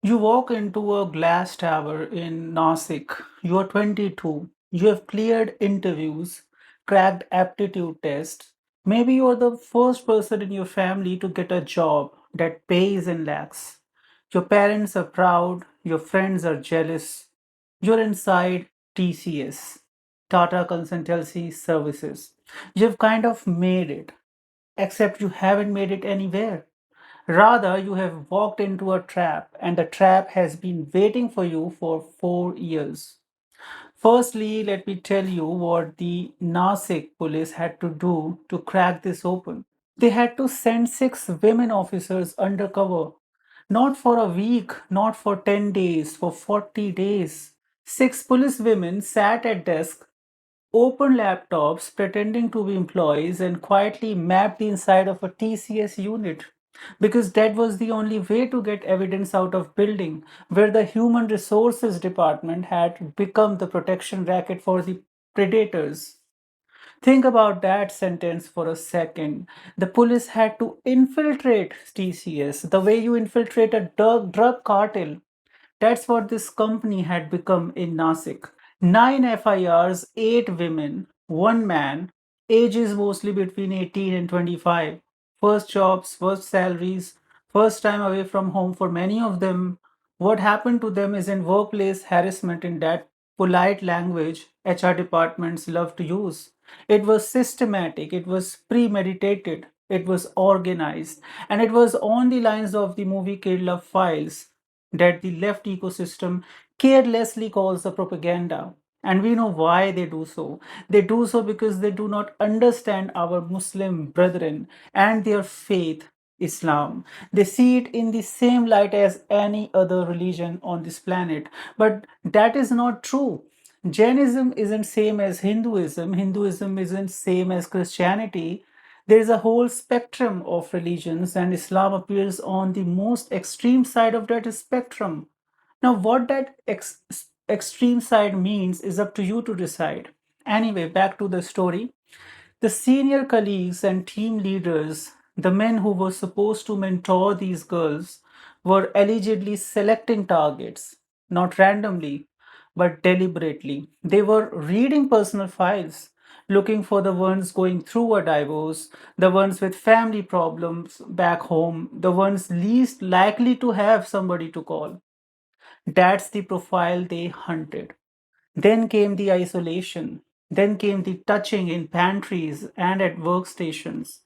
You walk into a glass tower in Nashik. You are 22. You have cleared interviews, cracked aptitude tests. Maybe you are the first person in your family to get a job that pays in lakhs. Your parents are proud, your friends are jealous. You're inside TCS, Tata Consultancy Services. You've kind of made it, except you haven't made it anywhere. Rather, you have walked into a trap, and the trap has been waiting for you for 4 years. Firstly, let me tell you what the Nasik police had to do to crack this open. They had to send six women officers undercover, not for a week, not for 10 days, for 40 days. Six police women sat at desks, opened laptops pretending to be employees, and quietly mapped the inside of a TCS unit because that was the only way to get evidence out of building where the human resources department had become the protection racket for the predators. Think about that sentence for a second. The police had to infiltrate TCS the way you infiltrate a drug cartel. That's what this company had become in Nasik. Nine FIRs, eight women, one man, ages mostly between 18 and 25. First jobs, first salaries, first time away from home for many of them. What happened to them is in workplace harassment in that polite language HR departments love to use. It was systematic, it was premeditated, it was organized, and it was on the lines of the movie Kid Love Files that the left ecosystem carelessly calls the propaganda. And we know why they do so. They do so because they do not understand our Muslim brethren and their faith, Islam. They see it in the same light as any other religion on this planet. But that is not true. Jainism isn't same as Hinduism. Hinduism isn't same as Christianity. There is a whole spectrum of religions, and Islam appears on the most extreme side of that spectrum. Now, what that extreme side means is up to you to decide. Anyway, back to the story. The senior colleagues and team leaders, the men who were supposed to mentor these girls, were allegedly selecting targets, not randomly, but deliberately. They were reading personal files, looking for the ones going through a divorce, the ones with family problems back home, the ones least likely to have somebody to call. That's the profile they hunted. Then came the isolation. Then came the touching in pantries and at workstations.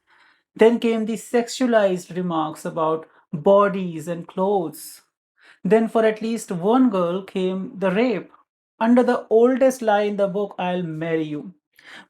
Then came the sexualized remarks about bodies and clothes. Then, for at least one girl, came the rape. Under the oldest lie in the book, I'll marry you.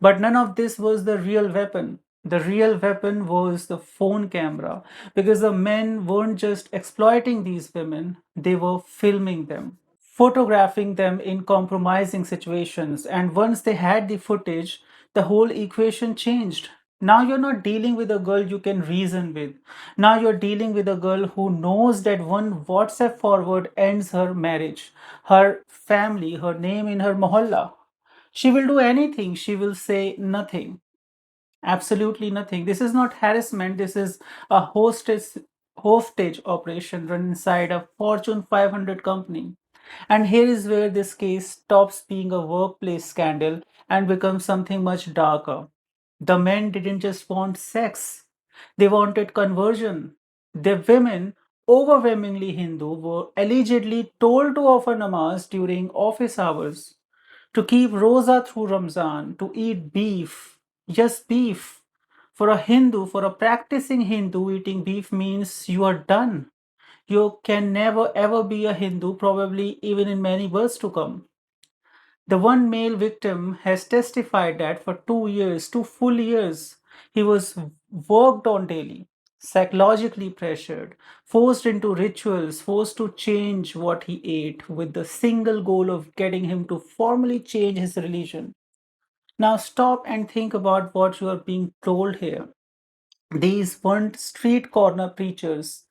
But none of this was the real weapon. The real weapon was the phone camera because the men weren't just exploiting these women, they were filming them, photographing them in compromising situations. And once they had the footage, the whole equation changed. Now you're not dealing with a girl you can reason with. Now you're dealing with a girl who knows that one WhatsApp forward ends her marriage, her family, her name in her mohalla. She will do anything, she will say nothing. Absolutely nothing. This is not harassment. This is a hostage operation run inside a Fortune 500 company. And here is where this case stops being a workplace scandal and becomes something much darker. The men didn't just want sex, they wanted conversion. The women, overwhelmingly Hindu, were allegedly told to offer namaz during office hours, to keep rosa through Ramzan, to eat beef. Yes, beef. For a Hindu, for a practicing Hindu, eating beef means you are done. You can never ever be a Hindu, probably even in many births to come. The one male victim has testified that for 2 years, 2 full years, he was worked on daily, psychologically pressured, forced into rituals, forced to change what he ate with the single goal of getting him to formally change his religion. Now stop and think about what you are being told here. These weren't street corner preachers.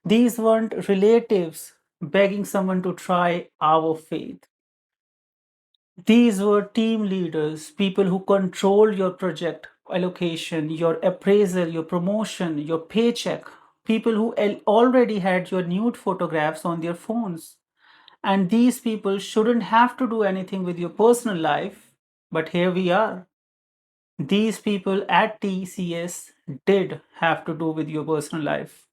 These weren't relatives begging someone to try our faith. These were team leaders, people who control your project allocation, your appraisal, your promotion, your paycheck. people who already had your nude photographs on their phones. And these people shouldn't have to do anything with your personal life, but here we are. These people at TCS did have to do with your personal life.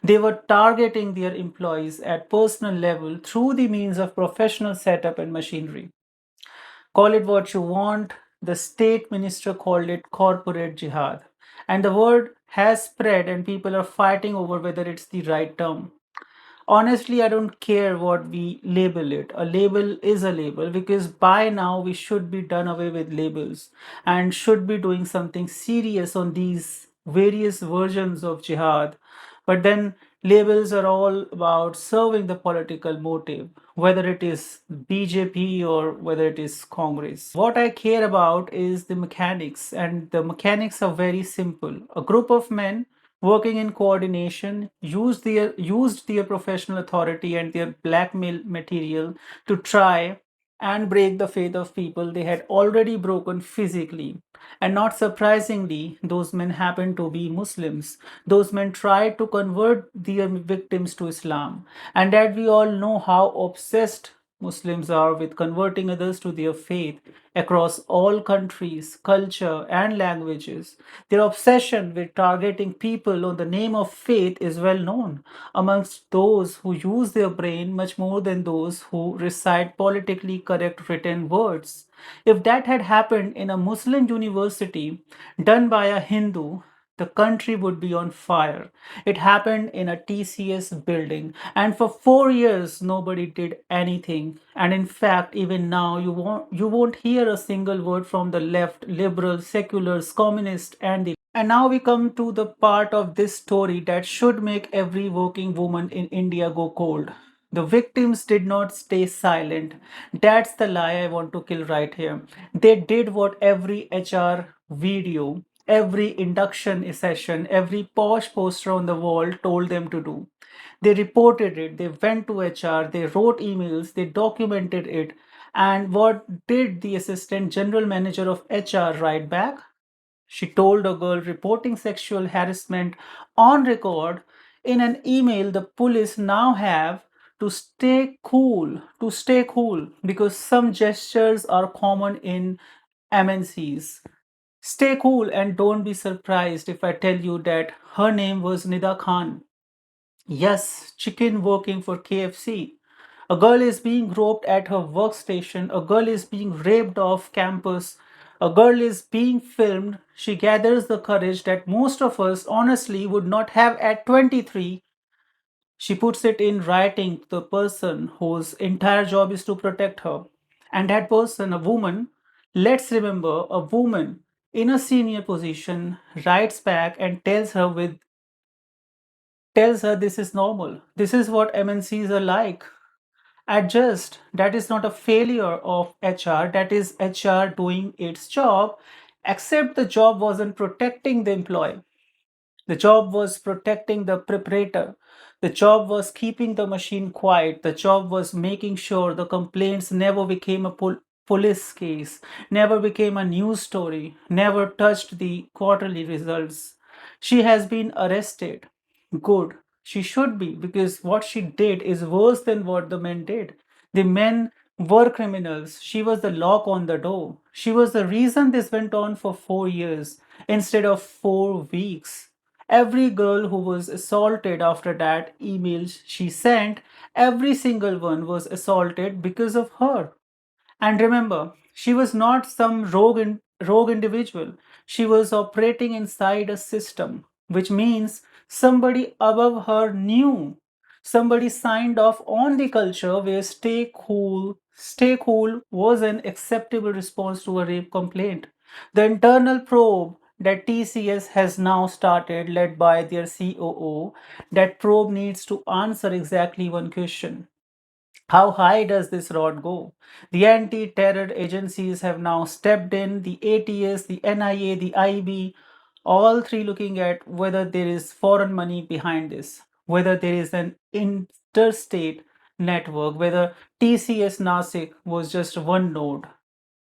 They were targeting their employees at personal level through the means of professional setup and machinery. Call it what you want. The state minister called it corporate jihad. And the word has spread, and people are fighting over whether it's the right term. Honestly, I don't care what we label it. A label is a label because by now we should be done away with labels and should be doing something serious on these various versions of jihad. But then labels are all about serving the political motive, whether it is BJP or whether it is Congress. What I care about is the mechanics, and the mechanics are very simple. A group of men working in coordination used their professional authority and their blackmail material to try and break the faith of people they had already broken physically. And not surprisingly, those men happened to be Muslims. Those men tried to convert their victims to Islam. And that we all know how obsessed Muslims are with converting others to their faith across all countries, culture, and languages. Their obsession with targeting people on the name of faith is well known amongst those who use their brain much more than those who recite politically correct written words. If that had happened in a Muslim university done by a Hindu, the country would be on fire. It happened in a TCS building, and for 4 years nobody did anything. And in fact, even now you won't hear a single word from the left, liberals, seculars, communists, and now we come to the part of this story that should make every working woman in India go cold. The victims did not stay silent. That's the lie I want to kill right here. They did what every HR video, every induction session, every posh poster on the wall told them to do. They reported it, they went to HR, they wrote emails, they documented it. And what did the assistant general manager of HR write back? She told a girl reporting sexual harassment on record in an email the police now have to stay cool, because some gestures are common in MNCs. Stay cool and don't be surprised if I tell you that her name was Nida Khan. Yes, chicken working for KFC. A girl is being groped at her workstation. A girl is being raped off campus. A girl is being filmed. She gathers the courage that most of us honestly would not have at 23. She puts it in writing to the person whose entire job is to protect her. And that person, a woman, let's remember, a woman in a senior position, writes back and tells her this is normal. This is what MNCs are like. Adjust. That is not a failure of HR, that is HR doing its job, except the job wasn't protecting the employee. The job was protecting the preparator. The job was keeping the machine quiet. The job was making sure the complaints never became a police case, never became a news story, never touched the quarterly results. She has been arrested. Good. She should be, because what she did is worse than what the men did. The men were criminals. She was the lock on the door. She was the reason this went on for 4 years instead of 4 weeks. Every girl who was assaulted after that email she sent, every single one was assaulted because of her. And remember, she was not some rogue individual. She was operating inside a system, which means somebody above her knew. Somebody signed off on the culture where stay cool was an acceptable response to a rape complaint. The internal probe that TCS has now started, led by their COO, that probe needs to answer exactly one question: how high does this rod go? The anti terror agencies have now stepped in, the ATS, the NIA, the IB, all three looking at whether there is foreign money behind this, whether there is an interstate network, whether TCS Nashik was just one node.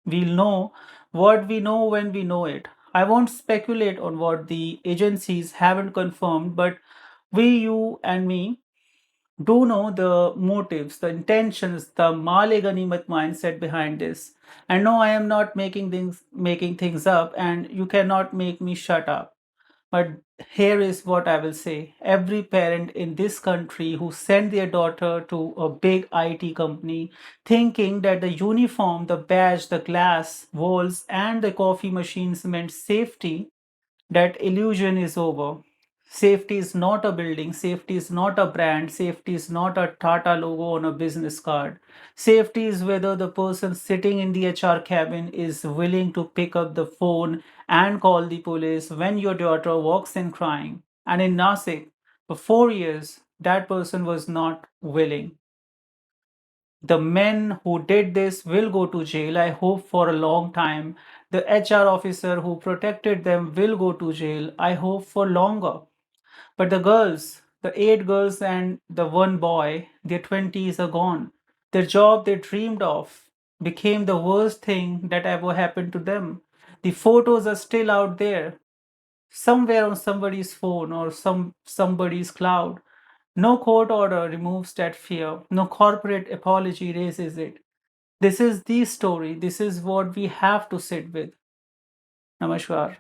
We'll know what we know when we know it. I won't speculate on what the agencies haven't confirmed, but We, you, and me do know the motives, the intentions, the Male Ganimat mindset behind this. And no, I am not making things up, and you cannot make me shut up. But here is what I will say. Every parent in this country who sent their daughter to a big IT company thinking that the uniform, the badge, the glass, walls, and the coffee machines meant safety, that illusion is over. Safety is not a building, safety is not a brand, safety is not a Tata logo on a business card. Safety is whether the person sitting in the HR cabin is willing to pick up the phone and call the police when your daughter walks in crying. And in Nasik, for 4 years, that person was not willing. The men who did this will go to jail, I hope for a long time. The HR officer who protected them will go to jail, I hope for longer. But the girls, the 8 girls and the one boy, their 20s are gone. Their job they dreamed of became the worst thing that ever happened to them. The photos are still out there, somewhere on somebody's phone or somebody's cloud. No court order removes that fear. No corporate apology raises it. This is the story. This is what we have to sit with. Namaskar.